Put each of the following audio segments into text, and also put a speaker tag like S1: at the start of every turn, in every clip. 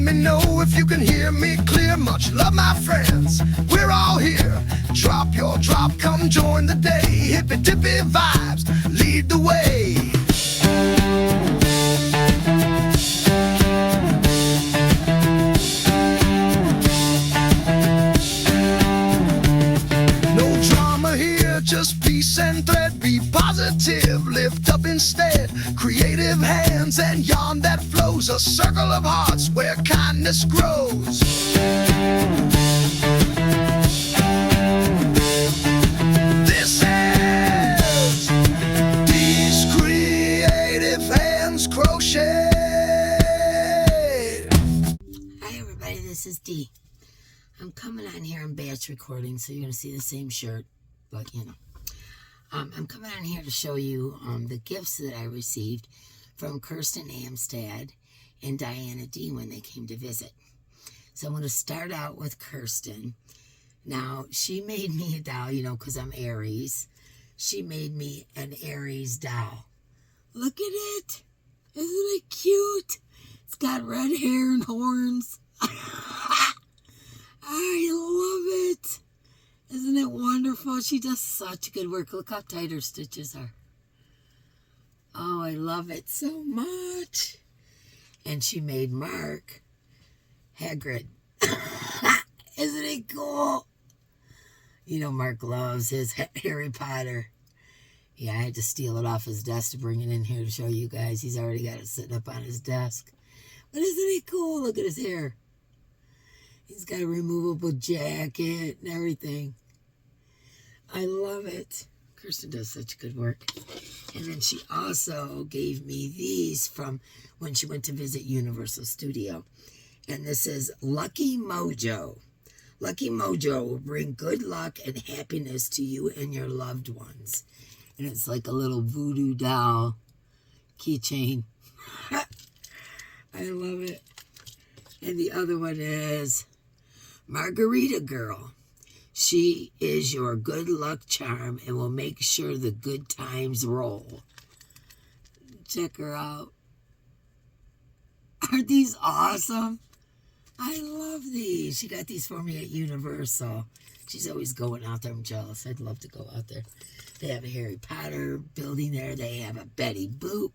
S1: me know if you can hear me clear. Much love, my friends, we're all here. Drop your drop, come join the day. Hippy dippy vibes, lead the way. No drama here, just peace and thread. Be positive, lift up instead. Creative hands and yarn that flows. A circle of hearts where kindness grows. This is Dee's Creative Hands Crochet.
S2: Hi everybody, this is Dee. I'm coming on here in batch recording, so you're going to see the same shirt, but you know. I'm coming on here to show you the gifts that I received from Kirsten Amstad and Diana D when they came to visit. So I'm going to start out with Kirsten. Now, she made me a doll, you know, because I'm Aries. She made me an Aries doll. Look at it. Isn't it cute? It's got red hair and horns. I love it. Isn't it wonderful? She does such good work. Look how tight her stitches are. Oh, I love it so much. And she made Mark Hagrid. Isn't it cool? You know, Mark loves his Harry Potter. Yeah, I had to steal it off his desk to bring it in here to show you guys. He's already got it sitting up on his desk. But isn't it cool? Look at his hair. He's got a removable jacket and everything. I love it. Kirsten does such good work. And then she also gave me these from when she went to visit Universal Studio. And this is Lucky Mojo. Lucky Mojo will bring good luck and happiness to you and your loved ones. And it's like a little voodoo doll keychain. I love it. And the other one is Margarita Girl. She is your good luck charm and will make sure the good times roll. Check her out. Aren't these awesome? I love these. She got these for me at Universal. She's always going out there. I'm jealous. I'd love to go out there. They have a Harry Potter building there. They have a Betty Boop.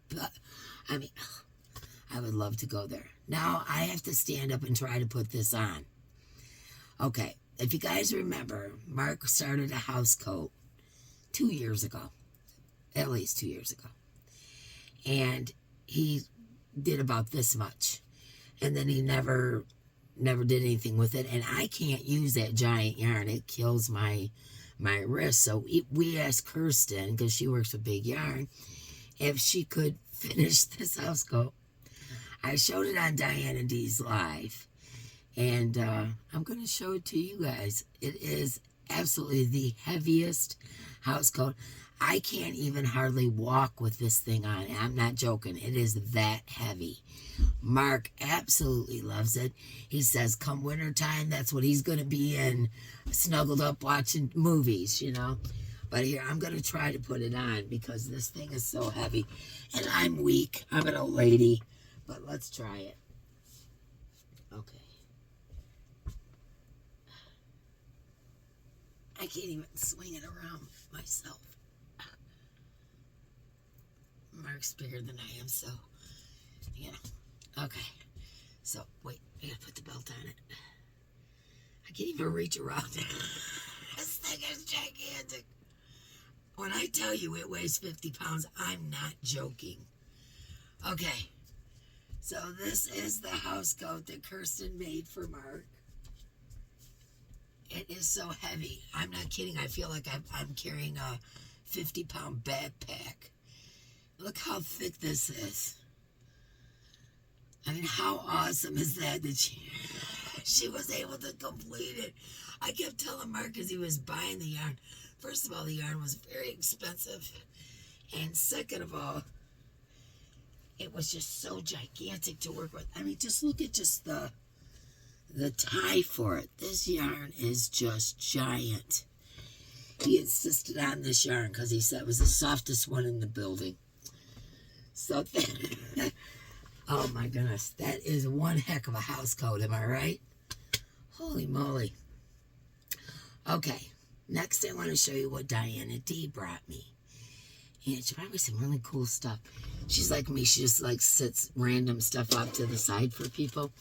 S2: I mean, I would love to go there. Now I have to stand up and try to put this on. Okay. If you guys remember, Mark started a house coat 2 years ago, at least 2 years ago. And he did about this much. And then he never did anything with it. And I can't use that giant yarn. It kills my wrist. So we asked Kirsten, because she works with big yarn, if she could finish this house coat. I showed it on Diana D's live. And I'm going to show it to you guys. It is absolutely the heaviest house coat. I can't even hardly walk with this thing on. I'm not joking. It is that heavy. Mark absolutely loves it. He says come wintertime, that's what he's going to be in, snuggled up watching movies, you know. But here, I'm going to try to put it on because this thing is so heavy. And I'm weak. I'm an old lady. But let's try it. Okay. I can't even swing it around myself. Mark's bigger than I am, so, you know. Okay. So, wait. I gotta put the belt on it. I can't even reach around it. This thing is gigantic. When I tell you it weighs 50 pounds, I'm not joking. Okay. So, this is the house coat that Kirsten made for Mark. It is so heavy. I'm not kidding. I feel like I'm carrying a 50-pound backpack. Look how thick this is. I mean, how awesome is that she was able to complete it. I kept telling Mark as he was buying the yarn. First of all, the yarn was very expensive. And second of all, it was just so gigantic to work with. I mean, just look at just the tie for it. This yarn is just giant. He insisted on this yarn because he said it was the softest one in the building. So then, Oh my goodness, that is one heck of a house coat, am I right? Holy moly. Okay, next I want to show you what Diana D brought me. And she brought me some really cool stuff. She's like me, she just like sits random stuff off to the side for people.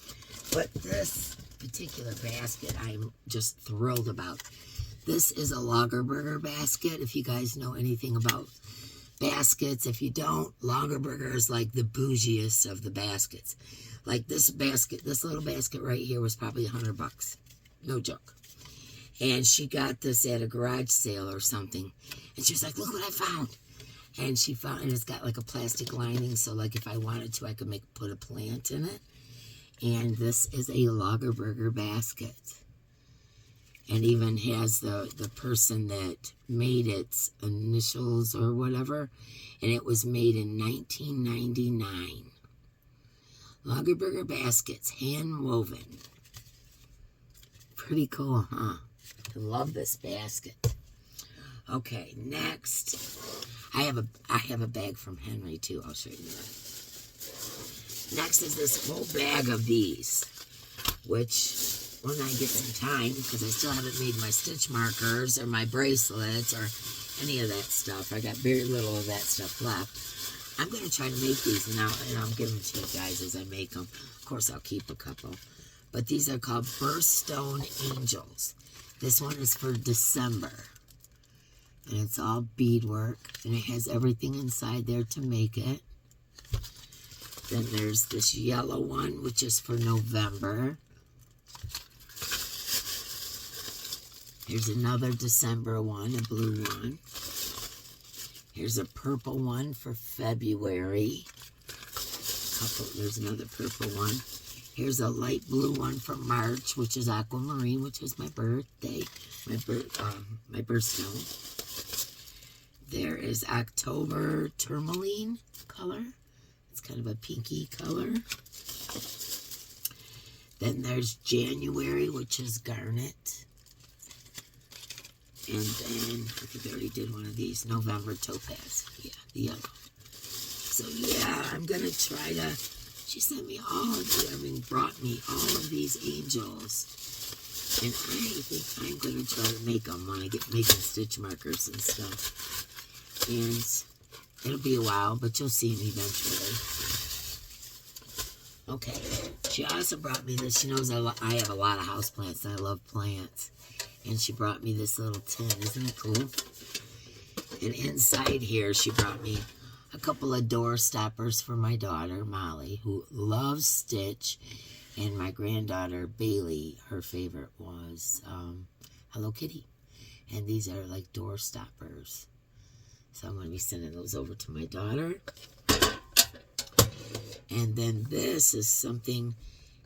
S2: But this particular basket I'm just thrilled about. This is a Lagerberger basket, if you guys know anything about baskets. If you don't, Lagerberger is like the bougiest of the baskets. Like this basket, this little basket right here was probably $100. No joke. And she got this at a garage sale or something. And she was like, look what I found. And she found, and it's got like a plastic lining. So like if I wanted to, I could put a plant in it. And this is a Lagerberger basket. And even has the person that made its initials or whatever. And it was made in 1999. Lagerberger baskets, hand woven. Pretty cool, huh? I love this basket. Okay, next. I have a bag from Henry too. I'll show you that. Next is this whole bag of these, which when I get some time, because I still haven't made my stitch markers or my bracelets or any of that stuff. I got very little of that stuff left. I'm going to try to make these now, and I'll give them to you guys as I make them. Of course, I'll keep a couple. But these are called Birthstone Angels. This one is for December. And it's all beadwork, and it has everything inside there to make it. Then there's this yellow one, which is for November. Here's another December one, a blue one. Here's a purple one for February. There's another purple one. Here's a light blue one for March, which is aquamarine, which is my birthday, my birthstone. There is October tourmaline color. It's kind of a pinky color. Then there's January, which is garnet. And then, I think I already did one of these, November topaz. Yeah, the yellow. So yeah, I'm going to try to, she sent me all of these, brought me all of these angels. And I think I'm going to try to make them when I get making stitch markers and stuff. And it'll be a while, but you'll see them eventually. Okay, she also brought me this. She knows I have a lot of houseplants and I love plants. And she brought me this little tin. Isn't it cool? And inside here, she brought me a couple of door stoppers for my daughter, Molly, who loves Stitch. And my granddaughter, Bailey, her favorite was Hello Kitty. And these are like door stoppers. So I'm going to be sending those over to my daughter. And then this is something,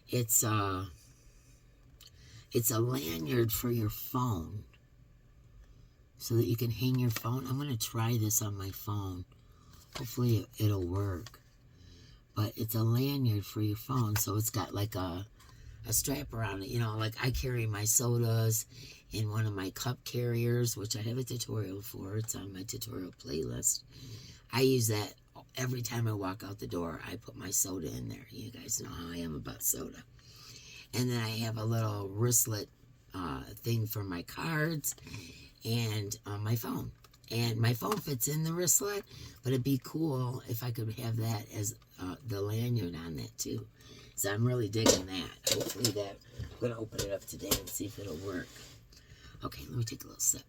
S2: it's a lanyard for your phone. So that you can hang your phone. I'm going to try this on my phone. Hopefully it'll work. But it's a lanyard for your phone. So it's got like a strap around it. You know, like I carry my sodas in one of my cup carriers, which I have a tutorial for. It's on my tutorial playlist. I use that every time I walk out the door. I put my soda in there. You guys know how I am about soda. And then I have a little wristlet thing for my cards and my phone. And my phone fits in the wristlet, but it'd be cool if I could have that as the lanyard on that too. So I'm really digging that. Hopefully that, I'm going to open it up today and see if it'll work. Okay, let me take a little sip.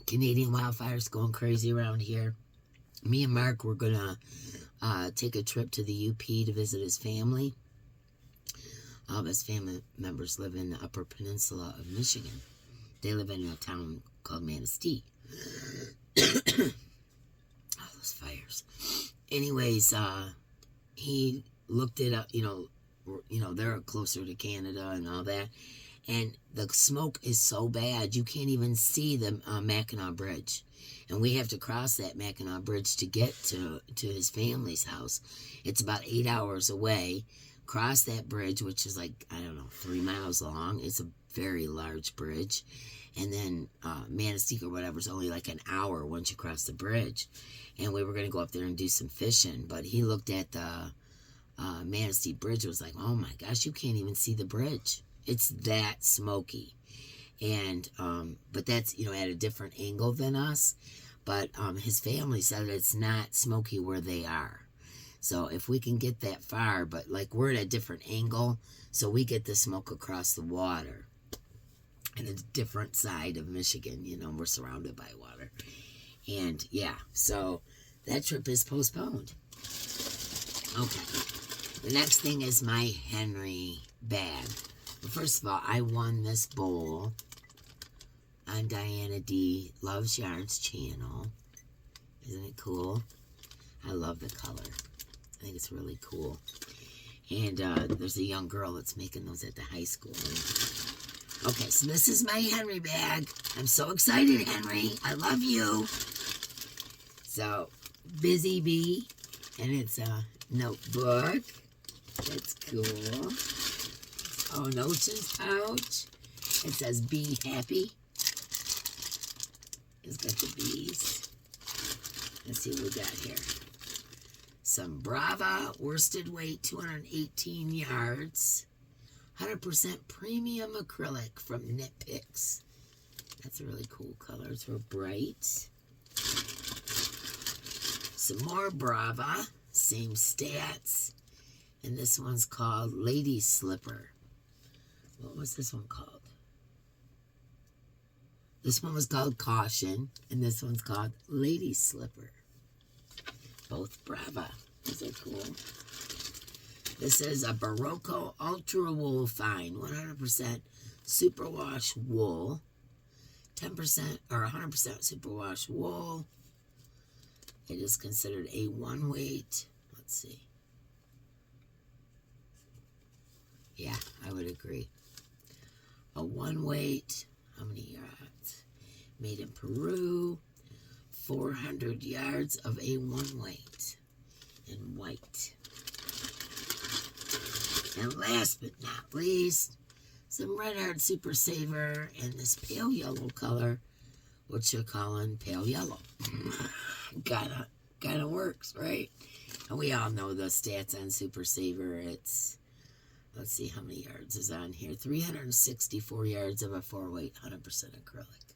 S2: Canadian wildfires going crazy around here. Me and Mark were going to take a trip to the UP to visit his family. All of his family members live in the Upper Peninsula of Michigan. They live in a town called Manistee. All those fires. Anyways, he looked it up, you know, they're closer to Canada and all that. And the smoke is so bad, you can't even see the Mackinac Bridge. And we have to cross that Mackinac Bridge to get to his family's house. It's about 8 hours away. Cross that bridge, which is like, I don't know, 3 miles long. It's a very large bridge. And then Manistee or whatever is only like an hour once you cross the bridge. And we were going to go up there and do some fishing. But he looked at the Manistee Bridge and was like, oh my gosh, you can't even see the bridge. It's that smoky. And, but that's, you know, at a different angle than us. But his family said it's not smoky where they are. So if we can get that far, but like we're at a different angle, so we get the smoke across the water. And a different side of Michigan, you know, we're surrounded by water. And yeah, so that trip is postponed. Okay. The next thing is my Henry bag. Well, first of all, I won this bowl on Diana D. Loves Yarns channel. Isn't it cool? I love the color. I think it's really cool. And there's a young girl that's making those at the high school. Okay, so this is my Henry bag. I'm so excited, Henry. I love you. So, Busy Bee. And it's a notebook. That's cool. Oh, notions pouch. It says Be Happy. It's got the bees. Let's see what we got here. Some Brava worsted weight, 218 yards. 100% premium acrylic from Knit PICS. That's a really cool color. It's real bright. Some more Brava. Same stats. And this one's called Lady Slipper. What was this one called? This one was called Caution. And this one's called Lady Slipper. Both Brava. Those are cool. This is a Barocco Ultra Wool Fine, 100% superwash wool, 10% or 100% superwash wool. It is considered a one weight. Let's see. Yeah, I would agree. A one weight. How many yards? Made in Peru. 400 yards of a one weight in white. And last but not least, some Red Heart Super Saver in this pale yellow color, which you're calling pale yellow. Kinda works, right? And we all know the stats on Super Saver. It's, let's see how many yards is on here. 364 yards of a 4-weight, 100% acrylic.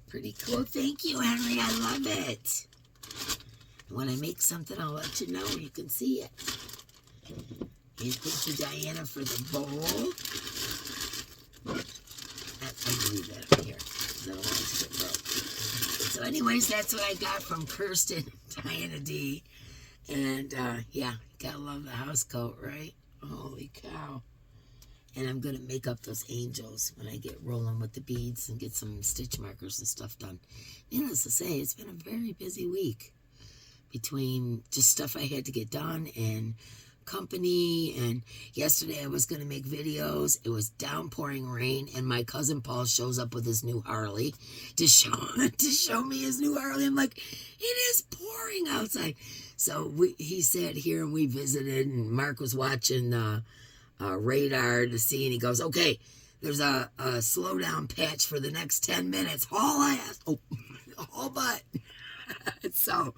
S2: Pretty cool. Thank you, Henry. I love it. When I make something, I'll let you know. You can see it. And thank you, Diana, for the bowl. I believe that up here. Otherwise, it broke. So, anyways, that's what I got from Kirsten, Diana D. And, yeah, gotta love the house coat, right? Holy cow. And I'm going to make up those angels when I get rolling with the beads and get some stitch markers and stuff done. Needless to say, it's been a very busy week. Between just stuff I had to get done and company, and yesterday I was going to make videos. It was downpouring rain, and my cousin Paul shows up with his new Harley to show me his new Harley. I'm like, it is pouring outside. So he sat here and we visited, and Mark was watching radar to see, and he goes, okay, there's a slowdown patch for the next 10 minutes. Haul ass. Oh, haul butt. So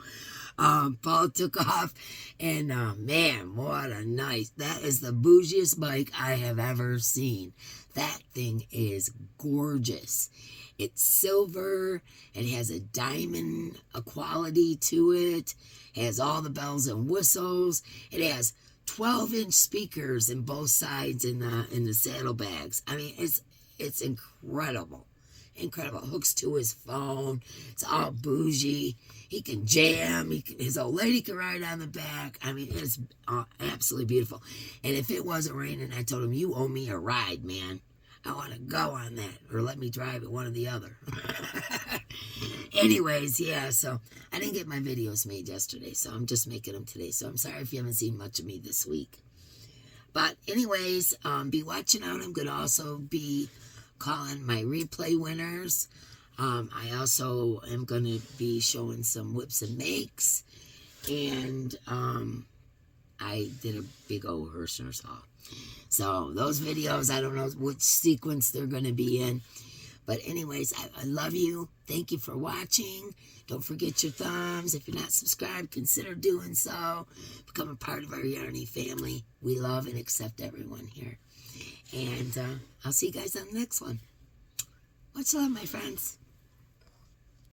S2: Paul took off, and man, what a nice, that is the bougiest bike I have ever seen. That thing is gorgeous. It's silver. It has a diamond quality to it. It has all the bells and whistles. It has 12-inch speakers in both sides in the saddlebags. I mean, it's incredible. Incredible. Hooks to his phone. It's all bougie. He can jam. His old lady can ride on the back. I mean, it's absolutely beautiful. And if it wasn't raining, I told him, you owe me a ride, man. I want to go on that, or let me drive it, one or the other. Anyways, yeah, so I didn't get my videos made yesterday, so I'm just making them today. So I'm sorry if you haven't seen much of me this week. But anyways, be watching out. I'm going to also be calling my replay winners. I also am going to be showing some whips and makes. And I did a big old Hirschner's haul. So those videos, I don't know which sequence they're going to be in. But anyways, I love you. Thank you for watching. Don't forget your thumbs. If you're not subscribed, consider doing so. Become a part of our Yarny family. We love and accept everyone here. And I'll see you guys on the next one. Much love, my friends.